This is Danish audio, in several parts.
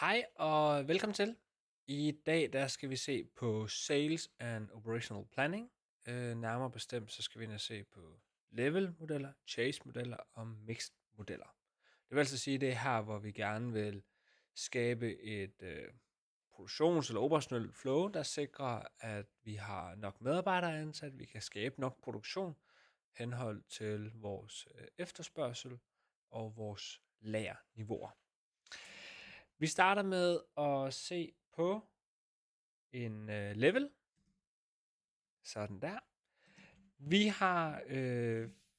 Hej og velkommen til. I dag der skal vi se på Sales and Operational Planning. Nærmere bestemt så skal vi ind og se på level-modeller, chase-modeller og mixed-modeller. Det vil altså sige, det er her, hvor vi gerne vil skabe et produktions- eller operationelt flow, der sikrer, at vi har nok medarbejdere ansat, vi kan skabe nok produktion, henhold til vores efterspørgsel og vores lagerniveauer. Vi starter med at se på en level. Sådan der. Vi har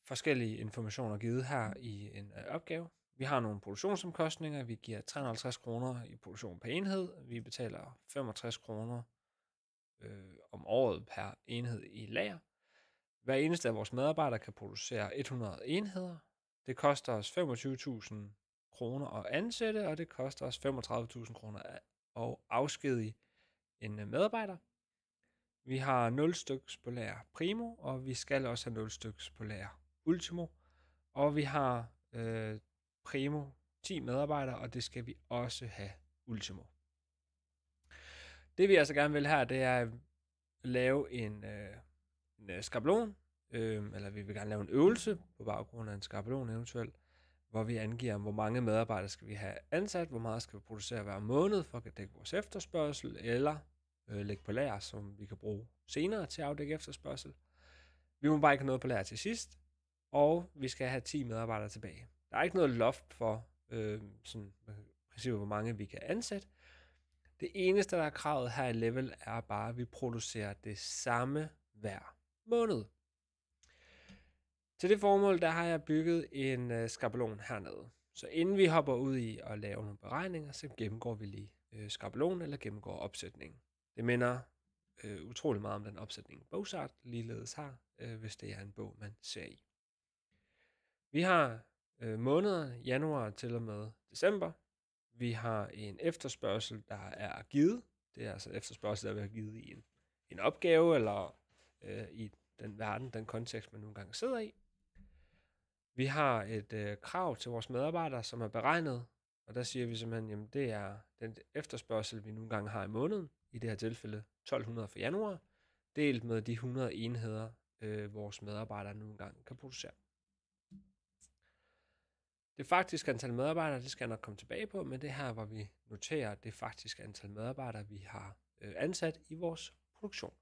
forskellige informationer givet her i en opgave. Vi har nogle produktionsomkostninger. Vi giver 350 kroner i produktion per enhed. Vi betaler 65 kroner om året per enhed i lager. Hver eneste af vores medarbejdere kan producere 100 enheder. Det koster os 25.000 kroner at ansætte, og det koster os 35.000 kroner at afskedige en medarbejder. Vi har 0 styks på lager primo, og vi skal også have 0 styks på lager ultimo. Og vi har primo 10 medarbejdere, og det skal vi også have ultimo. Det vi altså gerne vil her, det er at lave en skabelon, eller vi vil gerne lave en øvelse på baggrund af en skabelon eventuelt, hvor vi angiver, hvor mange medarbejdere skal vi have ansat, hvor meget skal vi producere hver måned for at dække vores efterspørgsel, eller lægge på lager, som vi kan bruge senere til at afdække efterspørgsel. Vi må bare ikke have noget på lager til sidst, og vi skal have 10 medarbejdere tilbage. Der er ikke noget loft for sådan princippet, hvor mange vi kan ansætte. Det eneste, der er kravet her i level, er bare, at vi producerer det samme hver måned. Til det formål, der har jeg bygget en skabelon hernede. Så inden vi hopper ud i at lave nogle beregninger, så gennemgår vi lige skabelonen eller gennemgår opsætningen. Det minder utrolig meget om den opsætning Bogsart ligeledes har, hvis det er en bog, man ser i. Vi har måneder, januar til og med december. Vi har en efterspørgsel, der er givet. Det er altså efterspørgsel, der er givet i en opgave, eller i den verden, den kontekst, man nogle gange sidder i. Vi har et krav til vores medarbejdere, som er beregnet, og der siger vi simpelthen, jamen det er den efterspørgsel, vi nogle gange har i måneden, i det her tilfælde 1200 for januar, delt med de 100 enheder, vores medarbejdere nogle gange kan producere. Det faktiske antal medarbejdere, det skal jeg nok komme tilbage på, men det her, hvor vi noterer det faktiske antal medarbejdere, vi har ansat i vores produktion.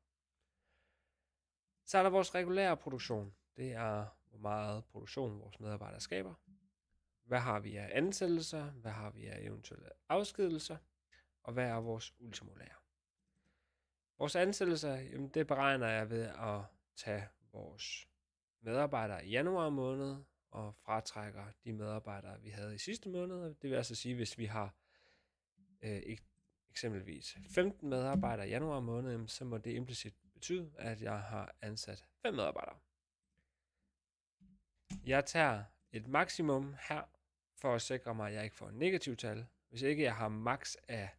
Så er der vores regulære produktion. Det er, hvor meget produktion vores medarbejdere skaber. Hvad har vi af ansættelser? Hvad har vi af eventuelle afskedelser? Og hvad er vores ultimolager? Vores ansættelser, jamen det beregner jeg ved at tage vores medarbejdere i januar måned og fratrækker de medarbejdere, vi havde i sidste måned. Det vil altså sige, hvis vi har eksempelvis 15 medarbejdere i januar måned, så må det implicit betyde, at jeg har ansat 5 medarbejdere. Jeg tager et maksimum her, for at sikre mig, at jeg ikke får en negativ tal. Hvis ikke jeg har max af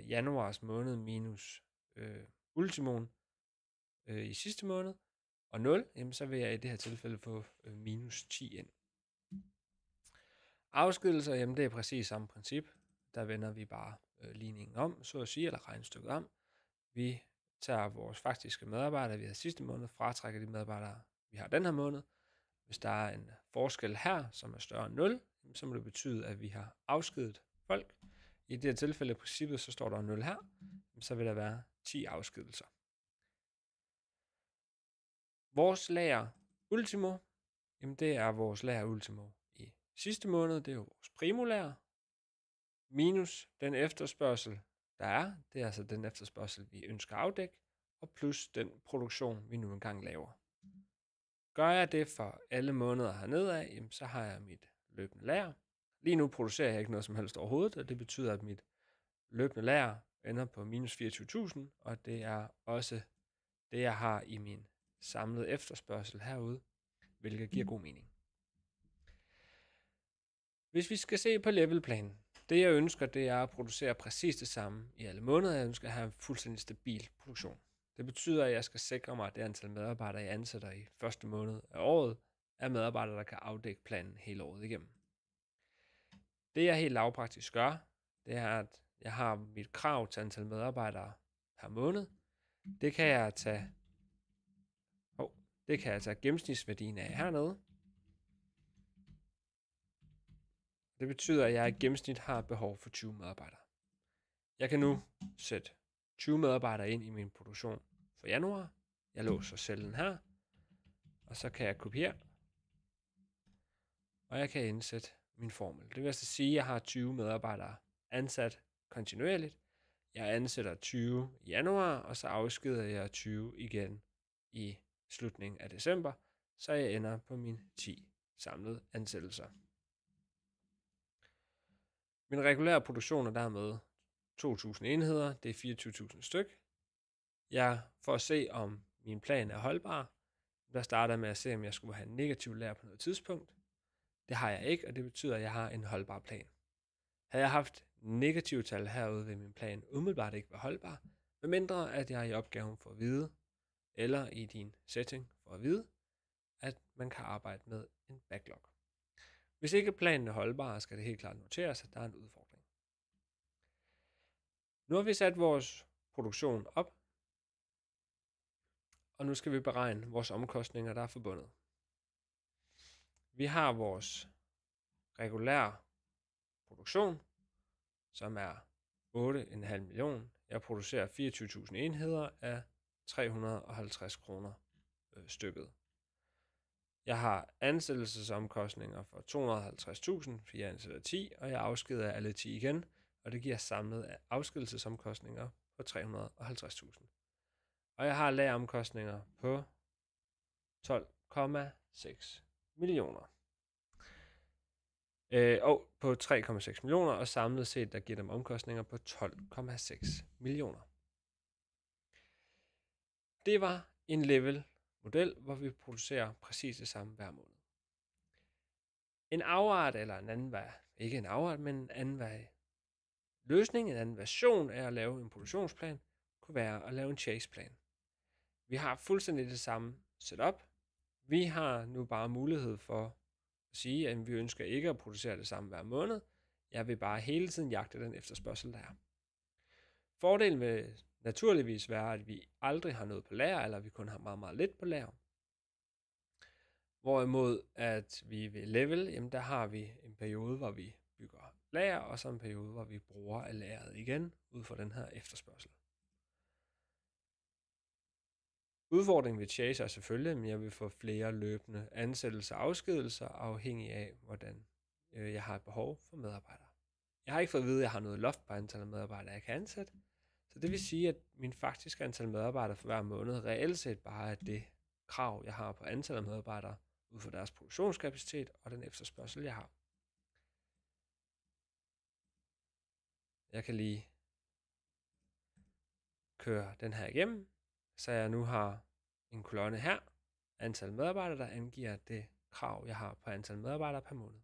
januars måned minus ultimoen i sidste måned, og 0, jamen så vil jeg i det her tilfælde få minus 10 ind. Afskedelser, jamen det er præcis samme princip. Der vender vi bare ligningen om, så at sige, eller regnestykket om. Vi tager vores faktiske medarbejdere, vi havde sidste måned, fratrækker de medarbejdere, vi har den her måned. Hvis der er en forskel her, som er større end 0, så må det betyde, at vi har afskedet folk. I det her tilfælde i princippet, så står der 0 her, så vil der være 10 afskedelser. Vores lager ultimo, jamen det er vores lager ultimo i sidste måned, det er jo vores primolager, minus den efterspørgsel, der er, det er altså den efterspørgsel, vi ønsker at afdække, og plus den produktion, vi nu engang laver. Gør jeg det for alle måneder hernede af, så har jeg mit løbende lager. Lige nu producerer jeg ikke noget som helst overhovedet, og det betyder, at mit løbende lager ender på minus 24.000, og det er også det, jeg har i min samlede efterspørgsel herude, hvilket giver god mening. Hvis vi skal se på levelplanen, det jeg ønsker, det er at producere præcis det samme i alle måneder. Jeg ønsker at have en fuldstændig stabil produktion. Det betyder, at jeg skal sikre mig, at det antal medarbejdere, jeg ansætter i første måned af året, er medarbejdere, der kan afdække planen hele året igennem. Det jeg helt lavpraktisk gør, det er, at jeg har mit krav til antal medarbejdere per måned. Det kan jeg tage gennemsnitsværdien af hernede. Det betyder, at jeg i gennemsnit har behov for 20 medarbejdere. Jeg kan nu sætte 20 medarbejdere ind i min produktion for januar. Jeg låser cellen her, og så kan jeg kopiere, og jeg kan indsætte min formel. Det vil altså sige, at jeg har 20 medarbejdere ansat kontinuerligt. Jeg ansætter 20 i januar, og så afskeder jeg 20 igen i slutningen af december, så jeg ender på mine 10 samlede ansættelser. Min regulære produktion er dermed 2.000 enheder, det er 24.000 styk. For at se, om min plan er holdbar, der starter jeg med at se, om jeg skulle have en negativ lager på noget tidspunkt. Det har jeg ikke, og det betyder, at jeg har en holdbar plan. Havde jeg haft negative tal herude, vil min plan umiddelbart ikke være holdbar, medmindre at jeg i opgaven får at vide, eller i din setting får at vide, at man kan arbejde med en backlog. Hvis ikke planen er holdbar, skal det helt klart noteres, at der er en udfordring. Nu har vi sat vores produktion op, og nu skal vi beregne vores omkostninger, der er forbundet. Vi har vores regulære produktion, som er 8,5 millioner. Jeg producerer 24.000 enheder af 350 kroner stykket. Jeg har ansættelsesomkostninger for 250.000, for jeg ansætter 10, og jeg afskeder alle 10 igen, og det giver samlet afskedelsesomkostninger på 350.000. Og jeg har lageromkostninger på 12,6 millioner. Og på 3,6 millioner, og samlet set, der giver dem omkostninger på 12,6 millioner. Det var en level-model, hvor vi producerer præcis det samme hver måned. En afart, eller en anden vej, ikke en afart, men en anden vej løsning, en anden version af at lave en produktionsplan, kunne være at lave en chase-plan. Vi har fuldstændig det samme setup. Vi har nu bare mulighed for at sige, at vi ønsker ikke at producere det samme hver måned. Jeg vil bare hele tiden jagte den efterspørgsel, der er. Fordelen vil naturligvis være, at vi aldrig har noget på lager, eller vi kun har meget, meget lidt på lager. Hvorimod, at vi ved level, jamen der har vi en periode, hvor vi bygger lager, og så en periode, hvor vi bruger af lageret igen, ud fra den her efterspørgsel. Udfordringen ved Chase er selvfølgelig, at jeg vil få flere løbende ansættelser og afskedelser, afhængig af, hvordan jeg har et behov for medarbejdere. Jeg har ikke fået at vide, at jeg har noget loft på antal af medarbejdere, jeg kan ansætte. Så det vil sige, at min faktiske antal medarbejdere for hver måned reelt set bare er det krav, jeg har på antal af medarbejdere, ud fra deres produktionskapacitet og den efterspørgsel, jeg har. Jeg kan lige køre den her igennem, så jeg nu har en kolonne her, antal medarbejdere, der angiver det krav, jeg har på antal medarbejdere per måned.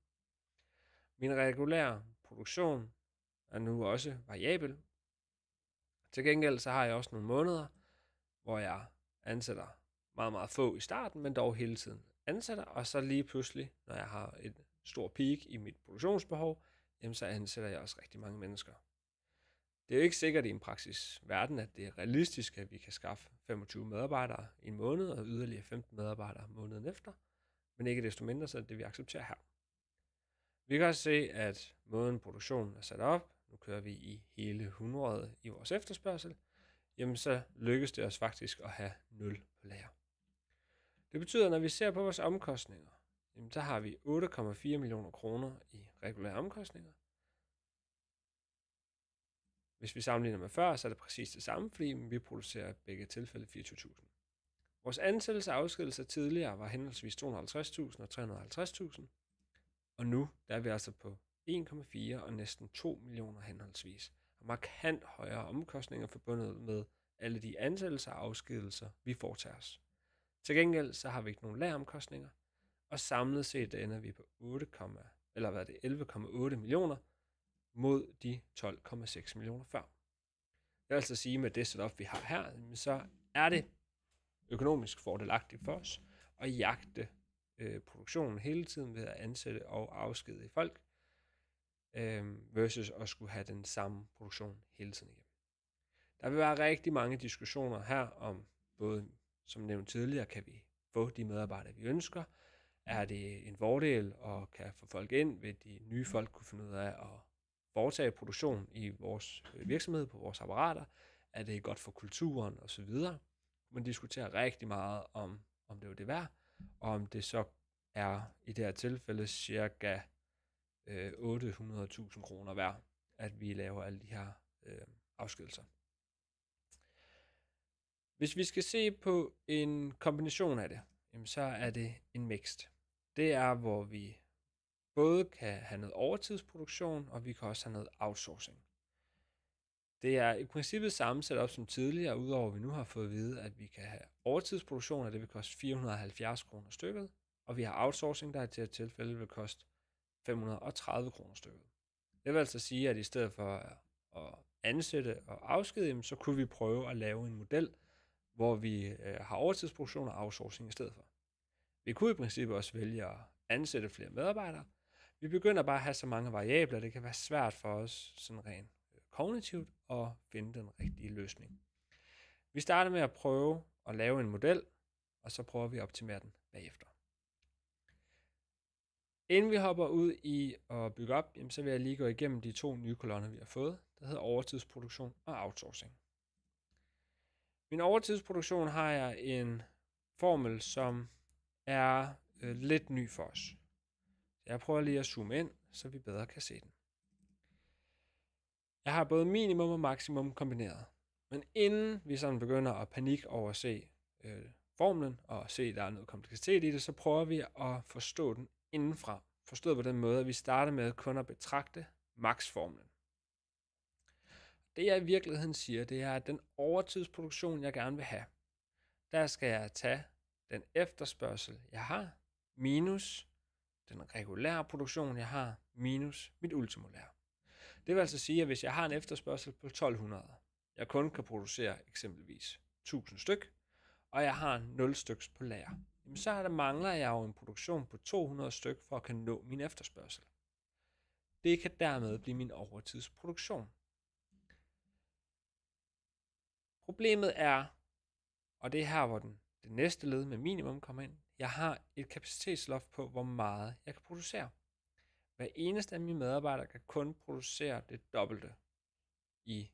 Min regulære produktion er nu også variabel. Til gengæld så har jeg også nogle måneder, hvor jeg ansætter meget, meget få i starten, men dog hele tiden ansætter, og så lige pludselig, når jeg har et stort peak i mit produktionsbehov, jamen så ansætter jeg også rigtig mange mennesker. Det er jo ikke sikkert i en praksis verden, at det er realistisk, at vi kan skaffe 25 medarbejdere i en måned, og yderligere 15 medarbejdere måneden efter, men ikke desto mindre, så er det vi accepterer her. Vi kan også se, at måden produktionen er sat op, nu kører vi i hele 100 i vores efterspørgsel, jamen så lykkes det os faktisk at have 0 på lager. Det betyder, at når vi ser på vores omkostninger, jamen så har vi 8,4 millioner kroner i regulære omkostninger. Hvis vi sammenligner med før, så er det præcis det samme, fordi vi producerer i begge tilfælde 24.000. Vores ansættelse og afskedelse tidligere var henholdsvis 250.000 og 350.000, og nu der er vi altså på 1,4 og næsten 2 millioner henholdsvis. Og markant højere omkostninger forbundet med alle de ansættelser og afskedelser, vi foretager os. Til gengæld så har vi ikke nogen lageromkostninger, og samlet set ender vi på 11,8 millioner mod de 12,6 millioner før. Det vil altså sige, at med det setup, vi har her, så er det økonomisk fordelagtigt for os at jagte produktionen hele tiden ved at ansætte og afskedige folk. versus at skulle have den samme produktion hele tiden igen. Der vil være rigtig mange diskussioner her om både, som nævnt tidligere, kan vi få de medarbejdere, vi ønsker? Er det en fordel at kan få folk ind? Vil de nye folk kunne finde ud af at foretage produktion i vores virksomhed, på vores apparater? Er det godt for kulturen osv.? Man diskuterer rigtig meget om det er det værd, og om det så er i det her tilfælde cirka 800.000 kroner værd, at vi laver alle de her afskedelser. Hvis vi skal se på en kombination af det, så er det en mixed. Det er, hvor vi både kan have noget overtidsproduktion, og vi kan også have noget outsourcing. Det er i princippet samme setup som tidligere, udover at vi nu har fået at vide, at vi kan have overtidsproduktion, og det vil koste 470 kroner stykket, og vi har outsourcing, der i det her tilfælde vil koste 530 kroner stykket. Det vil altså sige, at i stedet for at ansætte og afskedige, så kunne vi prøve at lave en model, hvor vi har overtidsproduktion og outsourcing i stedet for. Vi kunne i princippet også vælge at ansætte flere medarbejdere. Vi begynder bare at have så mange variabler, det kan være svært for os sådan rent kognitivt at finde den rigtige løsning. Vi starter med at prøve at lave en model, og så prøver vi at optimere den bagefter. Inden vi hopper ud i at bygge op, så vil jeg lige gå igennem de 2 nye kolonner, vi har fået, der hedder overtidsproduktion og outsourcing. Min overtidsproduktion har jeg en formel, som er lidt ny for os. Jeg prøver lige at zoome ind, så vi bedre kan se den. Jeg har både minimum og maksimum kombineret. Men inden vi sådan begynder at panik over at se formlen og se, at der er noget kompleksitet i det, så prøver vi at forstå den indenfra. Forstået på den måde, at vi starter med kun at betragte maksformlen. Det jeg i virkeligheden siger, det er, at den overtidsproduktion, jeg gerne vil have, der skal jeg tage den efterspørgsel, jeg har, minus den regulære produktion, jeg har, minus mit ultimolære. Det vil altså sige, at hvis jeg har en efterspørgsel på 1200, jeg kun kan producere eksempelvis 1000 styk, og jeg har 0 styks på lager, så mangler jeg jo en produktion på 200 styk for at kan nå min efterspørgsel. Det kan dermed blive min overtidsproduktion. Problemet er, og det er her, hvor det næste led med minimum kommer ind, jeg har et kapacitetsloft på, hvor meget jeg kan producere. Hver eneste af mine medarbejdere kan kun producere det dobbelte i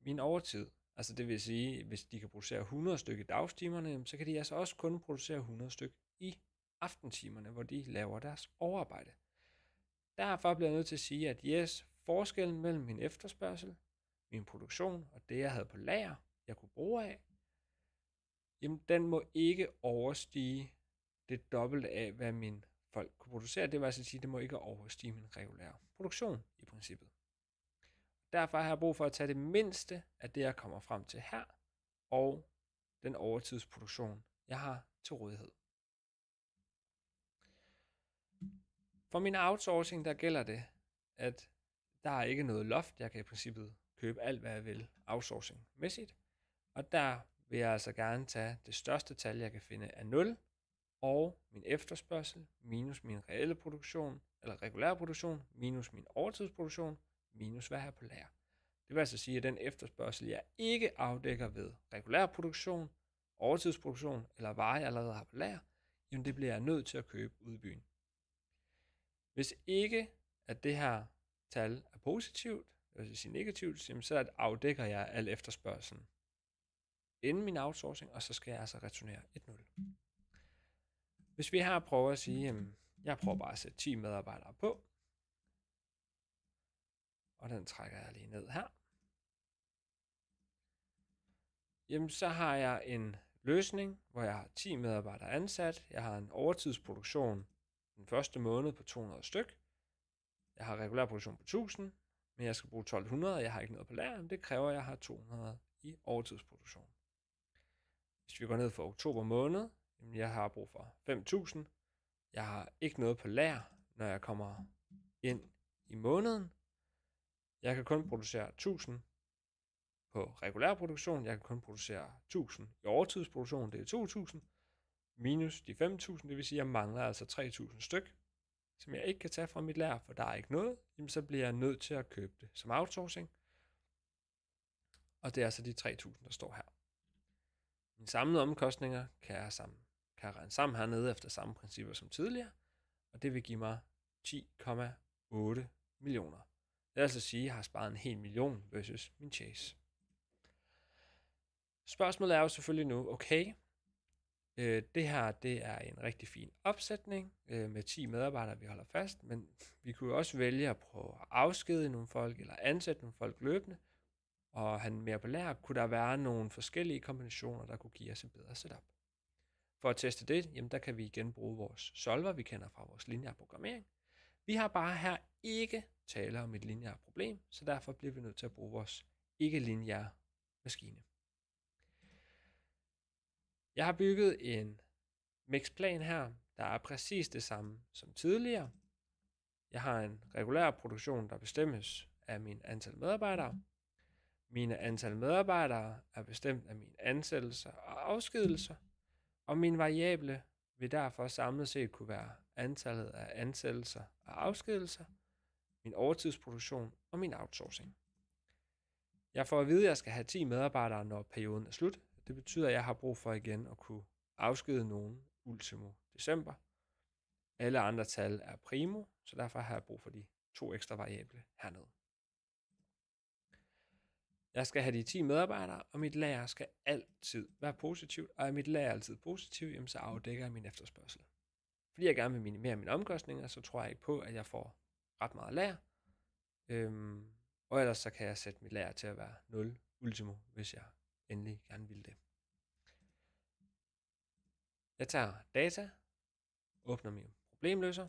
min overtid. Altså det vil sige, hvis de kan producere 100 stykker i dagstimerne, så kan de altså også kun producere 100 stykker i aftentimerne, hvor de laver deres overarbejde. Derfor bliver jeg nødt til at sige, at yes, forskellen mellem min efterspørgsel, min produktion og det, jeg havde på lager, jeg kunne bruge af, jamen den må ikke overstige det dobbelte af, hvad min folk kunne producere. Det vil altså sige, at det må ikke overstige min regulære produktion i princippet. Derfor har jeg brug for at tage det mindste af det, jeg kommer frem til her, og den overtidsproduktion, jeg har til rådighed. For min outsourcing, der gælder det, at der er ikke noget loft. Jeg kan i princippet købe alt, hvad jeg vil outsourcing-mæssigt. Og der vil jeg altså gerne tage det største tal, jeg kan finde af 0, og min efterspørgsel minus min reelle produktion, eller regulære produktion, minus min overtidsproduktion, minus hvad jeg har på lager. Det vil altså sige, at den efterspørgsel, jeg ikke afdækker ved regulær produktion, overtidsproduktion eller varer, jeg allerede har på lager, jamen det bliver jeg nødt til at købe ude i byen. Hvis ikke, at det her tal er positivt, det vil sige negativt, så afdækker jeg al efterspørgselen inden min outsourcing, og så skal jeg altså returnere et 0. Hvis vi her prøver at sige, at jeg prøver bare at sætte 10 medarbejdere på, og den trækker jeg lige ned her, jamen så har jeg en løsning, hvor jeg har 10 medarbejdere ansat, jeg har en overtidsproduktion den første måned på 200 styk, jeg har regulær produktion på 1000, men jeg skal bruge 1200, og jeg har ikke noget på lager, det kræver, at jeg har 200 i overtidsproduktion. Hvis vi går ned for oktober måned, jamen jeg har brug for 5000, jeg har ikke noget på lager, når jeg kommer ind i måneden, jeg kan kun producere 1000 på regulær produktion, jeg kan kun producere 1000 i overtidsproduktion, det er 2000, minus de 5000, det vil sige, at jeg mangler altså 3000 styk, som jeg ikke kan tage fra mit lager, for der er ikke noget, jamen så bliver jeg nødt til at købe det som outsourcing. Og det er altså de 3.000, der står her. Mine samlede omkostninger kan jeg regne sammen hernede efter samme principper som tidligere, og det vil give mig 10,8 millioner. Det vil altså sige, at jeg har sparet 1 million versus min Chase. Spørgsmålet er jo selvfølgelig nu, okay, det her det er en rigtig fin opsætning med 10 medarbejdere, vi holder fast, men vi kunne jo også vælge at prøve at afskedige nogle folk, eller ansætte nogle folk løbende, og have mere på lager. Kunne der være nogle forskellige kombinationer, der kunne give os et bedre setup? For at teste det, jamen der kan vi igen bruge vores solver, vi kender fra vores lineære programmering. Vi har bare her ikke tale om et lineært problem, så derfor bliver vi nødt til at bruge vores ikke-lineære maskine. Jeg har bygget en mixplan her, der er præcis det samme som tidligere. Jeg har en regulær produktion, der bestemmes af min antal medarbejdere. Mine antal medarbejdere er bestemt af mine ansættelser og afskedelser, og min variable vil derfor samlet set kunne være antallet af ansættelser og afskedelser, min overtidsproduktion og min outsourcing. Jeg får at vide, at jeg skal have 10 medarbejdere, når perioden er slut. Det betyder, at jeg har brug for igen at kunne afskede nogen ultimo december. Alle andre tal er primo, så derfor har jeg brug for de 2 ekstra variable hernede. Jeg skal have de 10 medarbejdere, og mit lager skal altid være positivt, og er mit lager altid positivt, jamen så afdækker jeg min efterspørgsel. Fordi jeg gerne vil minimere mine omkostninger, så tror jeg ikke på, at jeg får ret meget lager. Og ellers så kan jeg sætte mit lager til at være 0 ultimo, hvis jeg endelig gerne vil det. Jeg tager data, åbner min problemløser.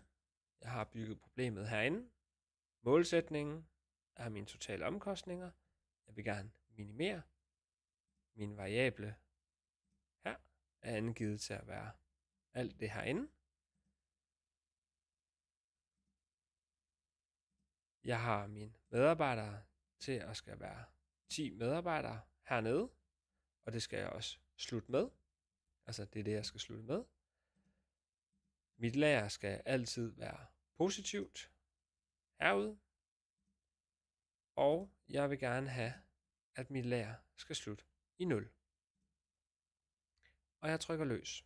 Jeg har bygget problemet herinde. Målsætningen er mine totale omkostninger. Jeg vil gerne minimere. Min variable her er angivet til at være alt det herinde. Jeg har mine medarbejdere til at skal være 10 medarbejdere hernede, og det skal jeg også slutte med. Altså det er det, jeg skal slutte med. Mit lager skal altid være positivt herude, og jeg vil gerne have, at mit lager skal slutte i 0. Og jeg trykker løs.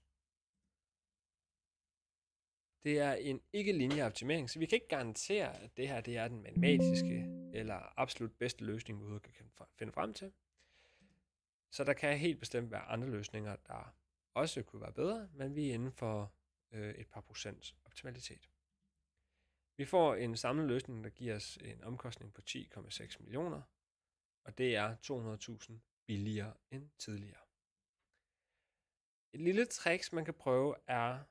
Det er en ikke-lineær optimering, så vi kan ikke garantere, at det her det er den matematiske eller absolut bedste løsning, vi overhovedet kan finde frem til. Så der kan helt bestemt være andre løsninger, der også kunne være bedre, men vi er inden for et par procents optimalitet. Vi får en samlet løsning, der giver os en omkostning på 10,6 millioner, og det er 200.000 billigere end tidligere. Et lille trick, man kan prøve, er,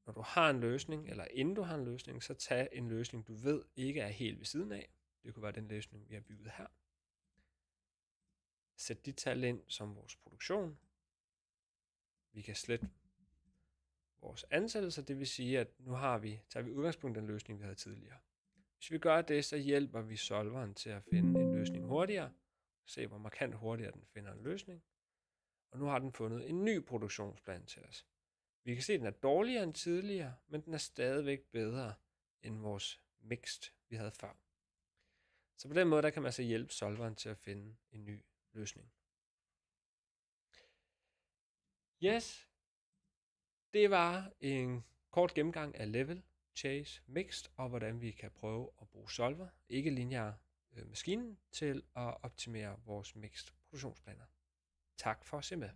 når du har en løsning, eller inden du har en løsning, så tag en løsning, du ved ikke er helt ved siden af. Det kunne være den løsning, vi har bygget her. Sæt de tal ind som vores produktion. Vi kan slette vores ansættelser, det vil sige, at nu tager vi udgangspunkt i den løsning, vi havde tidligere. Hvis vi gør det, så hjælper vi solveren til at finde en løsning hurtigere. Se, hvor markant hurtigere den finder en løsning. Og nu har den fundet en ny produktionsplan til os. Vi kan se, at den er dårligere end tidligere, men den er stadigvæk bedre end vores mixed, vi havde før. Så på den måde, der kan man så hjælpe solveren til at finde en ny løsning. Yes, det var en kort gennemgang af level, chase, mixed, og hvordan vi kan prøve at bruge solver, ikke lineær maskinen, til at optimere vores mixed produktionsplaner. Tak for at se med.